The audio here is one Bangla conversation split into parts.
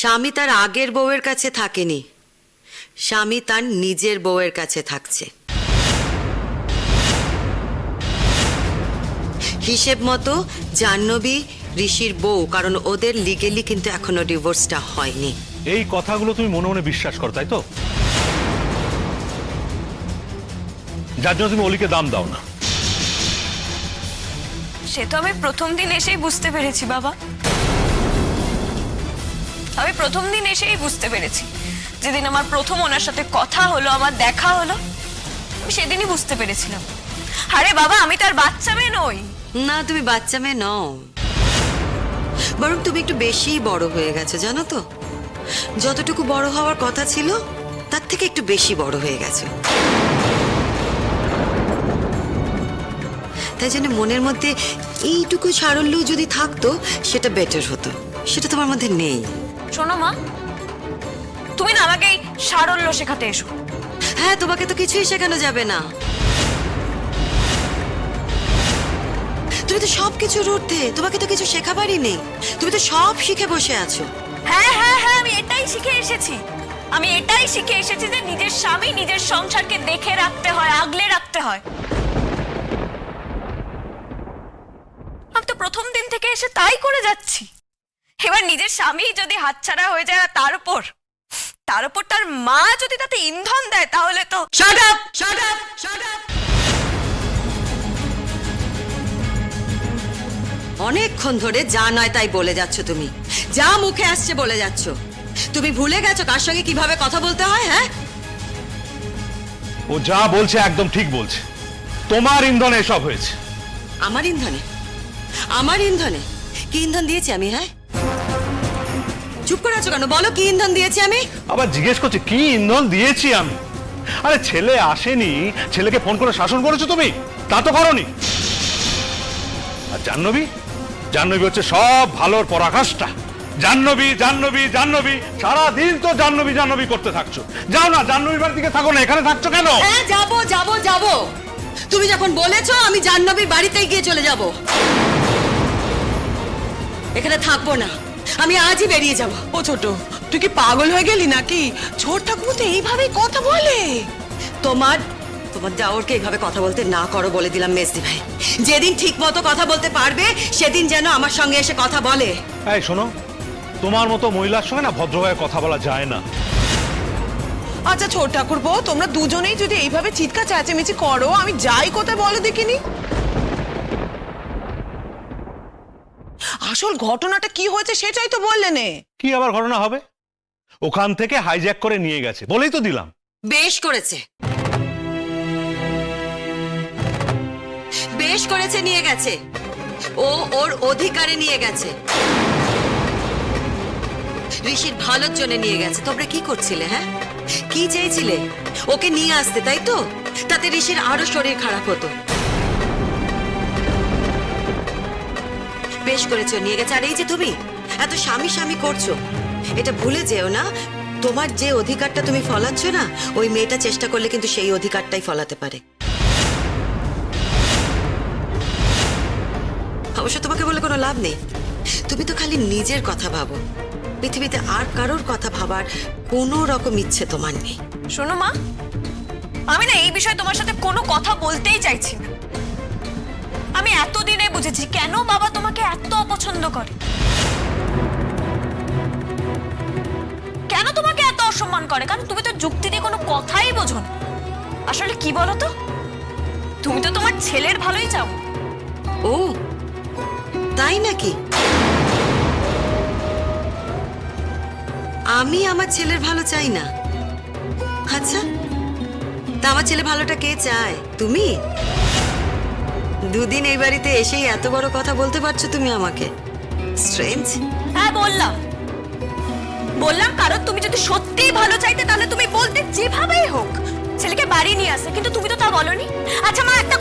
স্বামী তার আগের বউয়ের কাছে থাকেনি, স্বামী তার নিজের বউয়ের কাছে থাকছে। হিসেব মতো জাহ্নবী ঋষির বউ, কারণ ওদের লিগেলি কিন্তু এখনো ডিভোর্সটা হয়নি। এই কথাগুলো তুমি মনে মনে বিশ্বাস করো, তাই তো? যার জন্য তুমি অলিকে দাম দাও না। সে তো আমি প্রথম দিন এসেই বুঝতে পেরেছি বাবা। আমি প্রথম দিন এসেই বুঝতে পেরেছি, যেদিন আমার প্রথম ওনার সাথে কথা হলো, আমার দেখা হলো, আমি সেদিনই বুঝতে পেরেছিলাম। আরে বাবা, আমি তার বাচ্চা মেয়ে নই। না, তুমি বাচ্চা মেয়ে নও, বরং তুমি একটু বেশি বড় হয়ে গেছো, জানো তো? যতটুকু বড় হওয়ার কথা ছিল তার থেকে একটু বেশি বড় হয়ে গেছো। তাই জন্য মনের মধ্যে এইটুকু সারল্য যদি থাকতো সেটা বেটার হতো, সেটা তোমার মধ্যে নেই। শোনো মা, তুমি না আমাকে এই সারল্য শেখাতে এসো। হ্যাঁ, তোমাকে তো কিছুই শেখানো যাবে না। তুমি তো সবকিছুর ঊর্ধ্বে, তোমাকে তো কিছু শেখাবারই নেই, তুমি তো সব শিখে বসে আছো। হ্যাঁ হ্যাঁ হ্যাঁ, আমি এটাই শিখে এসেছি। আমি এটাই শিখে এসেছি যে নিজের স্বামী, নিজের সংসারকে দেখে রাখতে হয়, আগলে রাখতে হয়। আমি তো প্রথম দিন থেকে এসে তাই করে যাচ্ছি। এবার নিজের স্বামী যদি হাতছাড়া হয়ে যায়, আর তার উপর তার মা যদি তাতে ইন্ধন দেয়, তাহলে তো shut up, shut up, shut up. অনেকক্ষণ ধরে যা নয় তাই বলে যাচ্ছ, তুমি যা মুখে আসছে বলে যাচ্ছ। তুমি ভুলে গেছো কার সঙ্গে কিভাবে কথা বলতে হয়? হ্যাঁ, ও যা বলছে একদম ঠিক বলছে। তোমার ইন্ধনে এসব হয়েছে। আমার ইন্ধনে? আমার ইন্ধনে কি ইন্ধন দিয়েছি আমি? হ্যাঁ, চুপ করে আছো কেন? বলো, কি ইন্ধন দিয়েছি আমি? আবার জিজ্ঞেস করছে কি ইন্ধন দিয়েছি আমি। আরে ছেলে আসেনি, ছেলেকে ফোন করে শাসন করেছো তুমি? তা তো করোনি। আর জাহ্নবী, জাহ্নবী হচ্ছে সব ভালোর পরাকাষ্ঠা। জাহ্নবী, জাহ্নবী, জাহ্নবী, সারাদিন তো জাহ্নবী জাহ্নবী করতে থাকছো। যাও না, জাহ্নবীর বাড়ির দিকে থাকো না, এখানে থাকছো কেন? হ্যাঁ, যাবো যাবো যাবো। তুমি যখন বলেছো, আমি জাহ্নবীর বাড়িতেই গিয়ে চলে যাব। এখানে থাকবো না, আমি আজই বেরিয়ে যাব। ও ছোট, তুই কি পাগল হয়ে গেলি নাকি? ছোট ঠাকুর তো এইভাবেই কথা বলে। তোমার দেওরকে এইভাবে কথা বলতে না করো বলে দিলাম মেজদি ভাই। যেদিন ঠিক মতো কথা বলতে পারবে সেদিন যেন আমার সঙ্গে এসে কথা বলে। এই শোনো, তোমার মতো মহিলার সঙ্গে না ভদ্রভাবে কথা বলা যায় না। আচ্ছা ছোট ঠাকুর বউ, তোমরা দুজনেই যদি এইভাবে চিৎকার চেঁচামেচি করো, আমি যাই কোথায় বলো দেখিনি। আসল ঘটনাটা কি হয়েছে সেটাই তো বললে নে। কি আবার ঘটনা হবে? ওখান থেকে হাইজ্যাক করে নিয়ে গেছে, বলেই তো দিলাম। বেশ করেছে, বেশ করেছে, নিয়ে গেছে। ও ওর অধিকারে নিয়ে গেছে, ঋষির ভালোর জন্য নিয়ে গেছে। তোমরা কি করছিলে? হ্যাঁ, কি চেয়েছিলে? ওকে নিয়ে আসতে, তাই তো? তাতে ঋষির আরো শরীর খারাপ হতো। বেশ করেছো, নিয়ে গেছে। আর এই যে তুমি এত স্বামী স্বামী করছো, এটা ভুলে যেও না, তোমার যে অধিকারটা তুমি ফলাচ্ছ না, ওই মেয়েটা চেষ্টা করলে কিন্তু সেই অধিকারটাই ফলাতে পারে। অবশ্য তোমাকে বলে কোনো লাভ নেই, তুমি তো খালি নিজের কথা ভাবো, পৃথিবীতে আর কারোর কথা ভাবার কোনো রকম ইচ্ছে তোমার নেই। শোনো মা, আমি না এই বিষয়ে তোমার সাথে কোনো কথা বলতেই চাইছি না। আমি এতদিনে বুঝেছি কেন বাবা তোমাকে এত অপছন্দ করে, কেন তোমাকে এত অসম্মান করে। কারণ তুমি তো যুক্তি দিয়ে কোনো কথাই বোঝো না। আসলে কি বলো তো, তুমি তো তোমার ছেলের ভালোই চাও। ও তাই নাকি? আমি আমার ছেলের ভালো চাই না? আচ্ছা, তা আমার ছেলে ভালোটা কে চায়? তুমি? দুদিন এই বাড়িতে এসেই এত বড় কথা বলতে পারছো তুমি আমাকে? স্ট্রেঞ্জ। হ্যাঁ বললাম, কারণ তুমি যদি সত্যিই ভালো চাইতে তাহলে তুমি বলতে যেভাবেই হোক ছেলেকে বাড়ি নিয়ে আসে, কিন্তু তুমি তো তা বলনি। আচ্ছা মা, একটা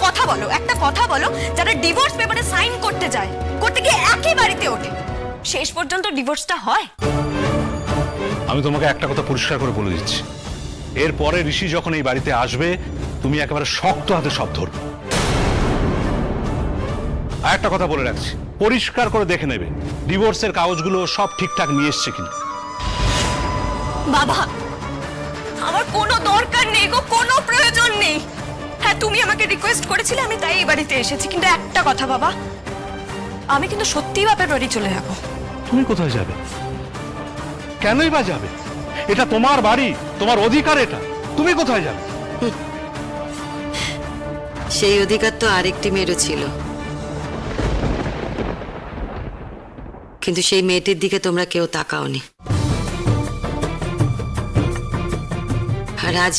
কথা বলো, যারা ডিভোর্স পেপারে সাইন করতে যায়, করতে গিয়ে একই বাড়িতে ওঠে, শেষ পর্যন্ত ডিভোর্সটা হয়। আমি তোমাকে একটা কথা পরিষ্কার করে বলে দিচ্ছি, এরপরে ঋষি যখন এই বাড়িতে আসবে, তুমি একেবারে শক্ত হাতে সব ধরবে। আর একটা কথা বলে রাখছি, পরিষ্কার করে দেখে নেবে ডিভোর্সের কাগজগুলো সব ঠিকঠাক নিয়ে এসছে কিনা। বাবা, আমার কোনো দরকার নেই গো, কোনো প্রয়োজন নেই। হ্যাঁ, তুমি আমাকে রিকোয়েস্ট করেছিলে, আমি তাই এই বাড়িতে এসেছি। কিন্তু একটা কথা বাবা, আমি কিন্তু সত্যিই বাপের বাড়ি চলে যাব। তুমি কোথায় যাবে? কেনই বা যাবে? এটা তোমার বাড়ি, তোমার অধিকার এটা। তুমি কোথায় যাবে? সেই অধিকার তো আরেকটি মেয়েরও ছিল, কিন্তু সেই মেয়েটির দিকে তোমরা কেউ তাকাওনি। আর আজ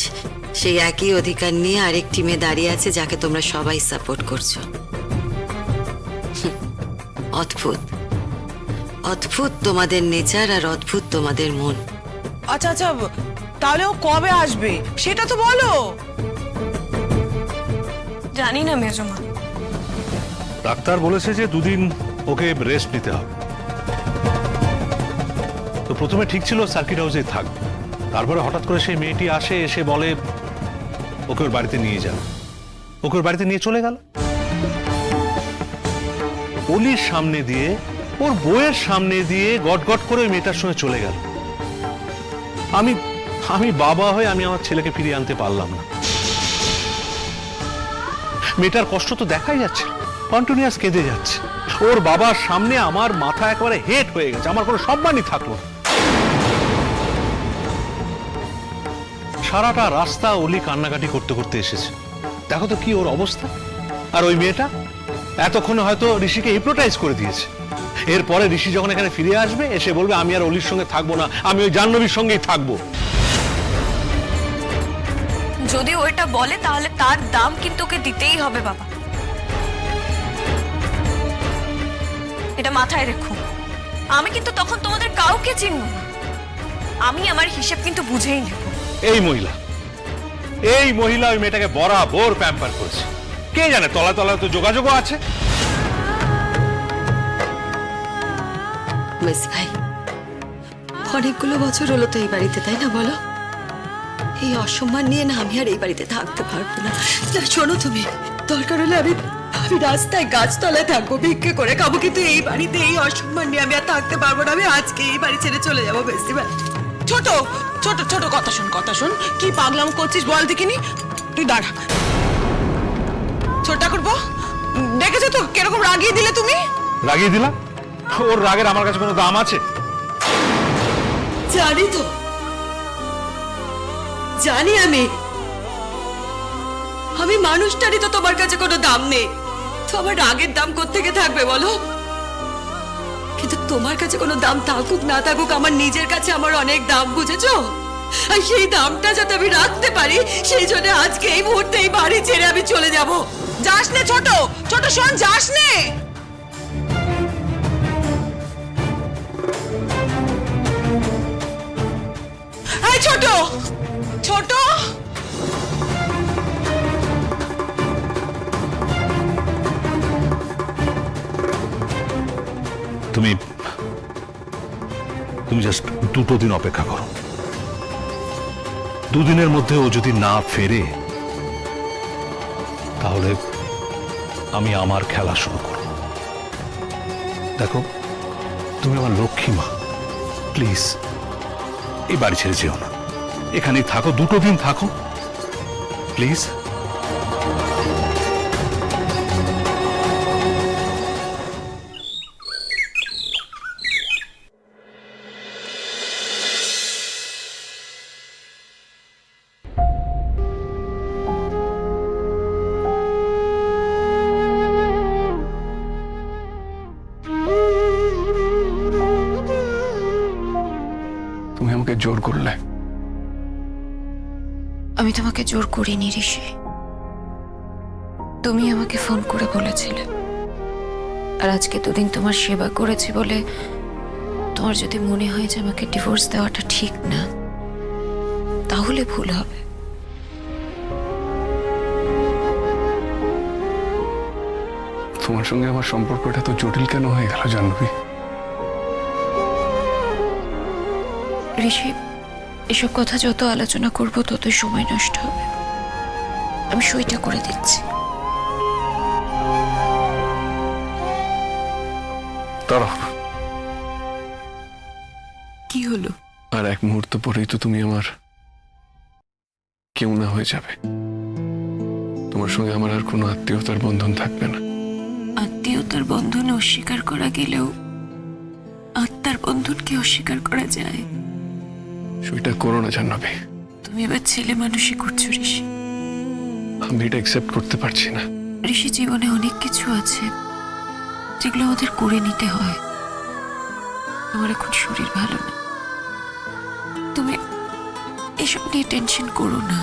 সেই একই অধিকার নিয়ে আরেকটি মেয়ে দাঁড়িয়ে আছে, যাকে তোমরা সবাই সাপোর্ট করছো। অদ্ভুত, অদ্ভুত তোমাদের নেচার, আর অদ্ভুত তোমাদের মন। আচ্ছা আচ্ছা, তাহলে ও কবে আসবে সেটা তো বলো। জানি না মেজমা। ডাক্তার বলেছে যে 2 দিন ওকে রেস্ট নিতে হবে। তো প্রথমে ঠিক ছিল সার্কিট হাউসে থাকবে, তারপরে হঠাৎ করে সেই মেয়েটি আসে, এসে বলে ওকে ওর বাড়িতে নিয়ে যাবে। ওকে ওর বাড়িতে নিয়ে চলে গেল, অলির সামনে দিয়ে, ওর বউয়ের সামনে দিয়ে গট করে ওই মেয়েটার সঙ্গে চলে গেল। আমি বাবা হয়ে আমি আমার ছেলেকে ফিরিয়ে আনতে পারলাম না। মেয়েটার কষ্ট তো দেখাই যাচ্ছে, কন্টিনিউয়াস কেঁদে যাচ্ছে। ওর বাবার সামনে আমার মাথা একেবারে হেট হয়ে গেছে, আমার কোনো সম্মানই থাকলো না। সারাটা রাস্তা অলি কান্নাকাটি করতে করতে এসেছে। দেখো তো কি ওর অবস্থা। আর ওই মেয়েটা এতক্ষণে হয়তো ঋষিকে হিপনোটাইজ করে দিয়েছে। এরপরে ঋষি যখন এখানে ফিরে আসবে, এসে বলবে আমি আর অলির সঙ্গে থাকবো না, আমি ওই জাহ্নবীর সঙ্গেই থাকবো। যদি ওইটা বলে তাহলে তার দাম কিন্তু ওকে দিতেই হবে বাবা, এটা মাথায় রেখো। আমি কিন্তু তখন তোমাদের কাউকে চিনব না, আমি আমার হিসেব কিন্তু বুঝেই নেব। এই মহিলা ওই মেয়েটাকে বরাবর প্যাম্পার করছে। কে জানে তলায় তলায় তো যোগাযোগও আছে। বেশ ভাই, অনেকগুলো বছর হলো তো এই বাড়িতে, তাই না বলো? এই অসম্মান নিয়ে না আমি আর এই বাড়িতে থাকতে পারবো না। শোনো তুমি, দরকার হলে আমি রাস্তায় গাছতলায় থাকবো, ভিক্ষে করে খাবো, কিন্তু এই বাড়িতে এই অসম্মান নিয়ে আমি আর থাকতে পারবো না। আমি আজকে এই বাড়ি ছেড়ে চলে যাবো। বেশি ভাই, ছোট ছোট ছোট কথা শোন, কি পাগলাম করছিস বল দেখিনি। তুই দাঁড়া। ছোট করবো, দেখেছো তো কিরকম রাগিয়ে দিলে তুমি। রাগিয়ে দিলাম? ওর রাগের আমার কাছে কোনো দাম আছে? জানি তো, জানি আমি মানুষটারই তো তোমার কাছে কোনো দাম নেই, তো আমার রাগের দাম কোত্থেকে থাকবে বলো? কিন্তু তোমার কাছে কোনো দাম থাকুক না থাকুক, আমার নিজের কাছে আমার অনেক দাম, বুঝেছো? আর সেই দামটা যাতে আমি রাখতে পারি, সেই জন্য আজকে এই মুহূর্তে এই বাড়ি ছেড়ে আমি চলে যাব। যাস নে ছোট শোন, যাস নে। এই ছোট তুমি জাস্ট 2 দিন অপেক্ষা করো। 2 দিনের মধ্যে ও যদি না ফেরে, তাহলে আমি আমার খেলা শুরু করব। দেখো, তুমি আমার লক্ষ্মী মা, প্লিজ এই বাড়ি ছেড়ে যেও না, এখানেই থাকো, 2 দিন থাকো প্লিজ। তুমি আমাকে জোর করলে। আমি তোমাকে জোর করিনি ঋষি, তুমি আমাকে ফোন করে বলেছিলে। আর আজকে 2 দিন তোমার সেবা করেছি বলে তোমার যদি মনে হয় যে আমাকে ডিভোর্স দেওয়াটা ঠিক না, তাহলে ভুল হবে। তোমার সঙ্গে আমার সম্পর্কটা তো জটিল কেন হয়ে গেল জাহ্নবী? ঋষি, এসব কথা যত আলোচনা করব ততই সময় নষ্ট হবে। আমি সইটা করে দিচ্ছি। দাঁড়াও, কি হলো? আর এক মুহূর্ত পরেই তো তুমি আমার কেউ না হয়ে যাবে। তোমার সঙ্গে আমার আর কোনো আত্মীয়তার বন্ধন থাকবে না। আত্মীয়তার বন্ধন অস্বীকার করা গেলেও আত্মার বন্ধনকে অস্বীকার করা যায়? সেটা করো না জাহ্নবী। তুমি এবার ছেলে মানুষই করছো ঋষি। আমি এটা অ্যাকসেপ্ট করতে পারছি না। ঋষি, জীবনে অনেক কিছু আছে যেগুলো আমাদের করে নিতে হয়। তোমার এখন শরীর ভালো না, তুমি এসব নিয়ে টেনশন করো না।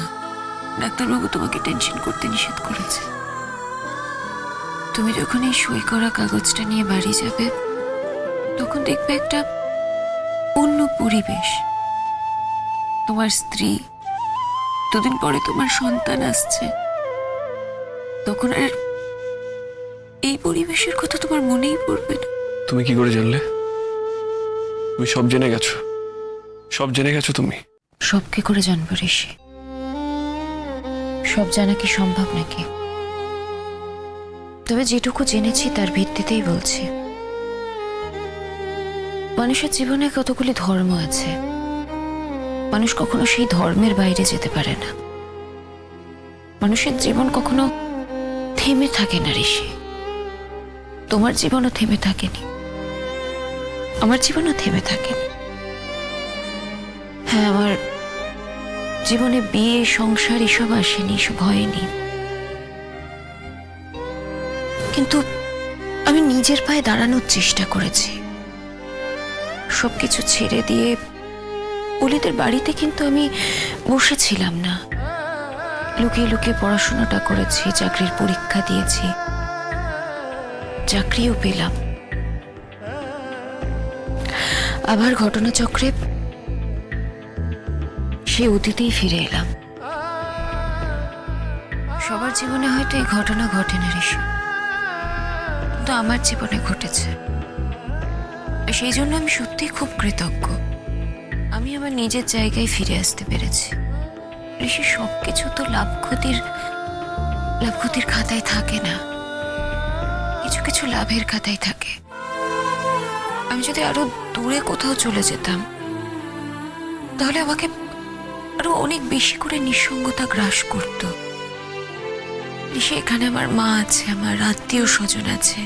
ডাক্তারবাবু তোমাকে টেনশন করতে নিষেধ করেছে। তুমি যখন এই সই করা কাগজটা নিয়ে বাড়ি যাবে, তখন দেখবে একটা অন্য পরিবেশ। তোমার স্ত্রী, দুদিন পরে তোমার সন্তান আসছে, তখন আর এই পরিবেশের কথা তোমার মনেই পড়বে না। তুমি কি করে জানলে? তুমি সব জেনে গেছো, সব জেনে গেছো তুমি। সব কি করে জানবো ঋষি? সব জানা কি সম্ভব নাকি? তবে যেটুকু জেনেছি তার ভিত্তিতেই বলছি। মানুষের জীবনে কতগুলি ধর্ম আছে, মানুষ কখনো সেই ধর্মের বাইরে যেতে পারে না। মানুষের জীবন কখনো থেমে থাকে না ঋষি। তোমার জীবনও থেমে থাকেনি, আমার জীবনও থেমে থাকেনি। হ্যাঁ, আমার জীবনে বিয়ে, সংসার এসব আসেনি, এসব হয়নি, কিন্তু আমি নিজের পায়ে দাঁড়ানোর চেষ্টা করেছি। সবকিছু ছেড়ে দিয়ে অলিদের বাড়িতে কিন্তু আমি বসেছিলাম না। লুকিয়ে লুকিয়ে পড়াশোনাটা করেছি, চাকরির পরীক্ষা দিয়েছি, চাকরিও পেলাম। আবার ঘটনাচক্রে সেই অতীতেই ফিরে এলাম। সবার জীবনে হয়তো এই ঘটনা ঘটে না ঋষি, কিন্তু আমার জীবনে ঘটেছে। সেই জন্য আমি সত্যিই খুব কৃতজ্ঞ। আমি আমার নিজের জায়গায় ফিরে আসতে পেরেছি। ঋষি, সবকিছু তো লাভ ক্ষতির খাতায় থাকে না, কিছু কিছু লাভের খাতায় থাকে। আমি যদি আরো দূরে কোথাও চলে যেতাম, তাহলে আমাকে আরো অনেক বেশি করে নিঃসঙ্গতা গ্রাস করত। ঋষি, এখানে আমার মা আছে, আমার আত্মীয় স্বজন আছে।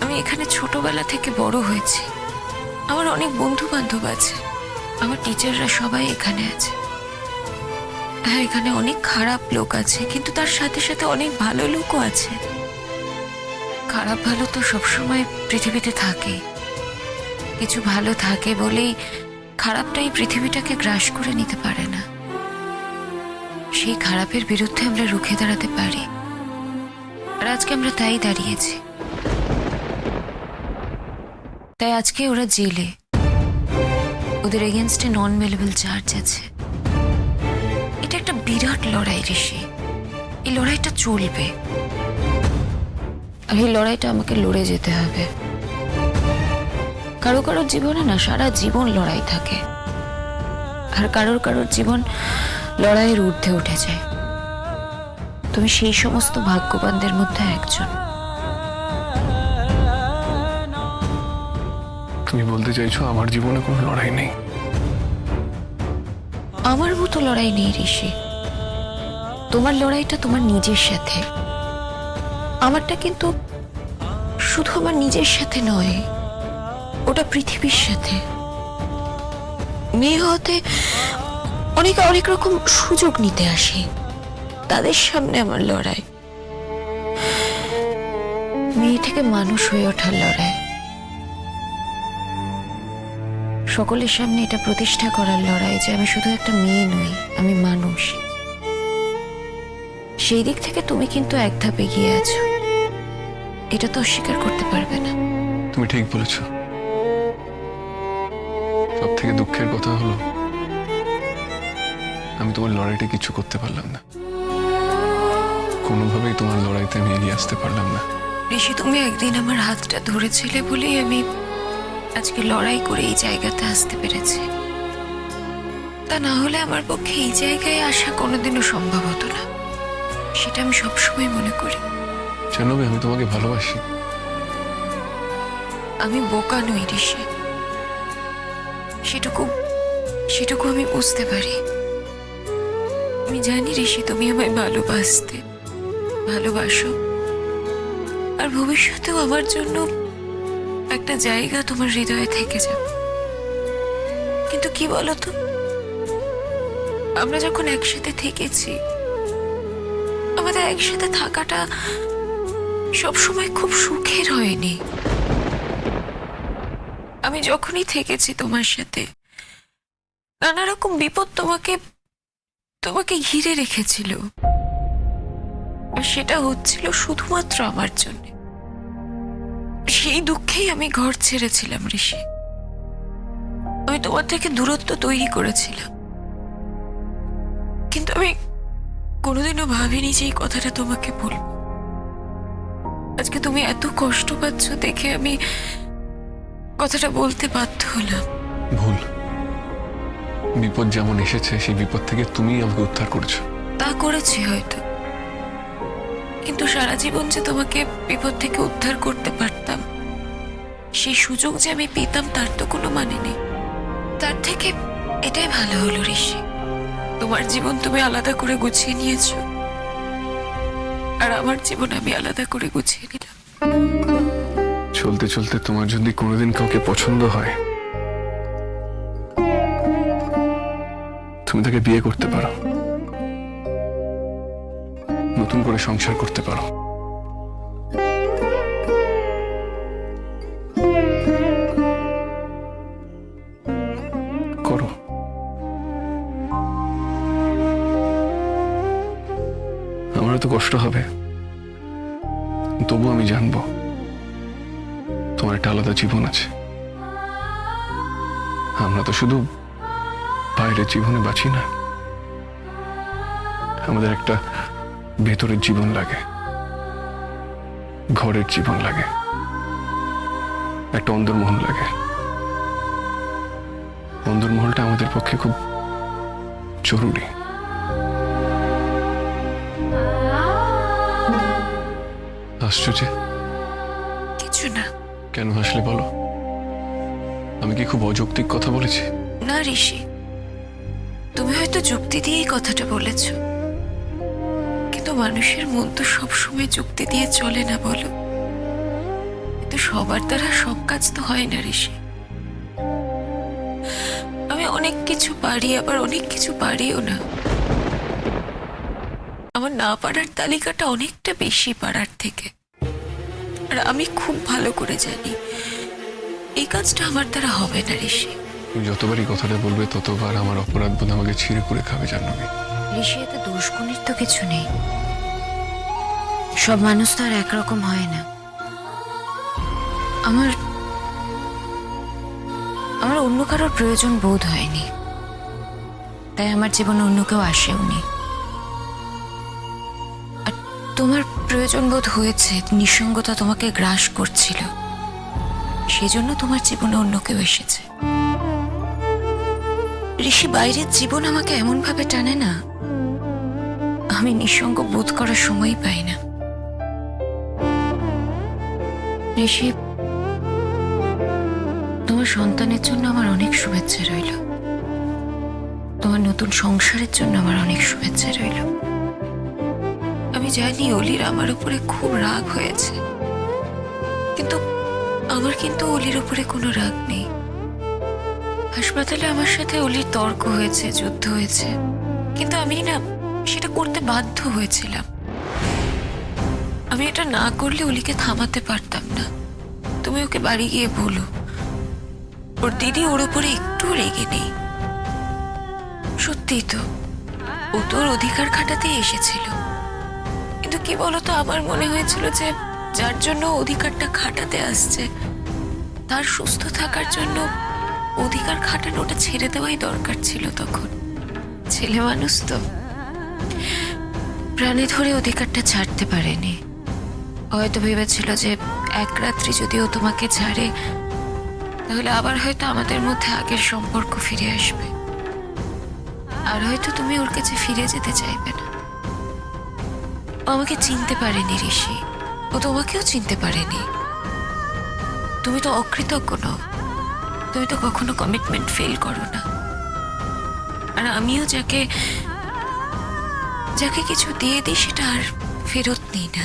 আমি এখানে ছোটবেলা থেকে বড় হয়েছি। আমার অনেক বন্ধু বান্ধব আছে, আমার টিচাররা সবাই এখানে আছে। হ্যাঁ, এখানে অনেক খারাপ লোক আছে, কিন্তু তার সাথে সাথে অনেক ভালো লোকও আছে। খারাপ ভালো তো সবসময় পৃথিবীতে থাকে। কিছু ভালো থাকে বলেই খারাপটাই পৃথিবীটাকে গ্রাস করে নিতে পারে না। সেই খারাপের বিরুদ্ধে আমরা রুখে দাঁড়াতে পারি, আর আজকে আমরা তাই দাঁড়িয়েছি। তাই আজকে ওরা জেলে, ওদের এগেনস্টে নন মেলেবল চার্জ আছে। এটা একটা বিরাট লড়াই ঋষি, এই লড়াইটা চলবে, আর এই লড়াইটা আমাকে লড়ে যেতে হবে। কারো কারোর জীবনে না সারা জীবন লড়াই থাকে, আর কারোর কারোর জীবন লড়াইয়ের ঊর্ধ্বে উঠে যায়। তুমি সেই সমস্ত ভাগ্যবানদের মধ্যে একজন। তুমি বলতে চাইছো আমার জীবনে কোনো লড়াই নেই? আমার মতো লড়াই নেই ঋষি। তোমার লড়াইটা তোমার নিজের সাথে, আমারটা কিন্তু শুধু আমার নিজের সাথে নয়, ওটা পৃথিবীর সাথে। মেয়ে হতে অনেকে অনেক রকম সুযোগ নিতে আসে, তাদের সামনে আমার লড়াই। মেয়ে থেকে মানুষ হয়ে ওঠার লড়াই, সকলের সামনে এটা প্রতিষ্ঠা করার লড়াই যে আমি শুধু একটা মেয়ে নই, আমি মানুষ। সেই দিক থেকে তুমি কিন্তু এক ধাপ এগিয়ে আছো, এটা তো অস্বীকার করতে পারবে না। তুমি ঠিক বলেছ। সব থেকে দুঃখের কথা হলো আমি তোমার লড়াইটা কিছু করতে পারলাম না, কোনোভাবেই তোমার লড়াইতে আমি এগিয়ে আসতে পারলাম না। ঋষি, তুমি একদিন আমার হাতটা ধরেছিলে বলেই আমি আজকে লড়াই করে এই জায়গাতে আসতে পেরেছি। তা না হলে আমার পক্ষে এই জায়গায় আসা কোনোদিনও সম্ভব হতো না, সেটা আমি সবসময় মনে করি। জাহ্নবী, আমি তোমাকে ভালোবাসি। আমি বোকা নই ঋষি, সেটুকু সেটুকু আমি বুঝতে পারি। আমি জানি ঋষি তুমি আমায় ভালোবাসো, আর ভবিষ্যতেও আমার জন্য একটা জায়গা তোমার হৃদয়ে থেকে যাবে। কিন্তু কি বলতো, আমরা যখন একসাথে থেকেছি, আমাদের একসাথে থাকাটা সবসময় খুব সুখের হয়নি। আমি যখনই থেকেছি তোমার সাথে, নানা রকম বিপদ তোমাকে ঘিরে রেখেছিল, আর সেটা হচ্ছিল শুধুমাত্র আমার জন্য। সেই দুঃখেই আমি ঘর ছেড়েছিলাম ঋষি। আমি তোমার থেকে দূরত্ব তৈরি করেছিলাম, কিন্তু আমি কোনোদিনও ভাবিনি যে এই কথাটা তোমাকে বলবো। আজকে তুমি এত কষ্ট পাচ্ছ দেখে আমি কথাটা বলতে বাধ্য হলাম। ভুল, বিপদ যেমন এসেছে সেই বিপদ থেকে তুমি আমাকে উদ্ধার করেছো। তা করেছি হয়তো, কিন্তু সারা জীবন যে তোমাকে বিপদ থেকে উদ্ধার করতে পারতাম, সেই সুযোগ যে আমি পেতাম, তার তো কোনো মানে নেই। তার থেকে এটাই ভালো হলো ঋষি, তোমার জীবন তুমি আলাদা করে গুছিয়ে নিয়েছো, আর আমার জীবন আমি আলাদা করে গুছিয়ে নিলাম। চলতে চলতে তোমার যদি কোনোদিন কাউকে পছন্দ হয়, তুমি তাকে বিয়ে করতে পারো, নতুন করে সংসার করতে পারো। করো। আমারও তো কষ্ট হবে, তবু আমি জানবো তোমার একটা আলাদা জীবন আছে। আমরা তো শুধু বাইরের জীবনে বাঁচি না, আমাদের একটা ভেতরের জীবন লাগে, ঘরের জীবন লাগে, একটা অন্দরমহল লাগে। অন্দরমহলটা আমাদের পক্ষে খুব জরুরি। আশ্চর্য, কিছু না। কেন হাসলে বলো? আমি কি খুব অযৌক্তিক কথা বলেছি? না ঋষি, তুমি হয়তো যুক্তি দিয়েই কথাটা বলেছ, কিন্তু মানুষের মন তো সবসময় যুক্তি দিয়ে চলে না, বলো? কিন্তু সবার দ্বারা সব কাজ তো হয় না ঋষি। আমি অনেক কিছু পারি, আবার অনেক কিছু পারিও না। আমার না পারার তালিকাটা অনেকটা বেশি পারার থেকে, আর আমি খুব ভালো করে জানি এই কাজটা আমার দ্বারা হবে না ঋষি। তুমি যতবারই কথাটা বলবে ততবার আমার অপরাধ বোধ আমাকে ছিঁড়ে করে খাবে, জাহ্নবী। ঋষি, এতে দোষগুণের তো কিছু নেই। সব মানুষ তো আর একরকম হয় না। আমার অন্য কারোর প্রয়োজন বোধ হয়নি, তাই আমার জীবনে অন্য কেউ আসেওনি। আর তোমার প্রয়োজন বোধ হয়েছে, নিঃসঙ্গতা তোমাকে গ্রাস করছিল, সেজন্য তোমার জীবনে অন্য কেউ এসেছে। ঋষি, বাইরের জীবন আমাকে এমন ভাবে টানে না, আমি নিঃসঙ্গ বোধ করার সময় পাই না। ঋষি, তোমার সন্তানের জন্য আমার অনেক শুভেচ্ছা রইল, তোমার নতুন সংসারের জন্য আমার অনেক শুভেচ্ছা রইল। আমি জানি অলির আমার উপরে খুব রাগ হয়েছে, কিন্তু আমার অলির উপরে কোনো রাগ নেই। হাসপাতালে আমার সাথে অলির তর্ক হয়েছে, যুদ্ধ হয়েছে, কিন্তু আমি না সেটা করতে বাধ্য হয়েছিলাম। আমি এটা না করলে অলিকে থামাতে পারতাম না। তুমি ওকে বাড়ি গিয়ে বলো ওর দিদি ওর উপরে একটু রেগে নেই। সত্যিই তো, ও তোর অধিকার খাটাতে এসেছিল, কিন্তু কি বলতো, আমার মনে হয়েছিল যে যার জন্য অধিকারটা খাটাতে আসছে, তার সুস্থ থাকার জন্য অধিকার খাটানোটা ছেড়ে দেওয়াই দরকার ছিল। তখন ছেলে মানুষ তো প্রাণে ধরে অধিকারটা ছাড়তে পারেনি। হয়তো ভেবেছিল যে এক রাত্রি যদি ও তোমাকে ছাড়ে, তাহলে আবার হয়তো আমাদের মধ্যে আগের সম্পর্ক ফিরে আসবে, আর হয়তো তুমি ওর কাছে ফিরে যেতে চাইবে না। ও আমাকে চিনতে পারেনি ঋষি, ও তোমাকেও চিনতে পারেনি। তুমি তো অকৃতজ্ঞ নও, তুমি তো কখনো কমিটমেন্ট ফেল করো না। আর আমিও যাকে যাকে কিছু দিয়ে দিই সেটা আর ফেরত নিই না।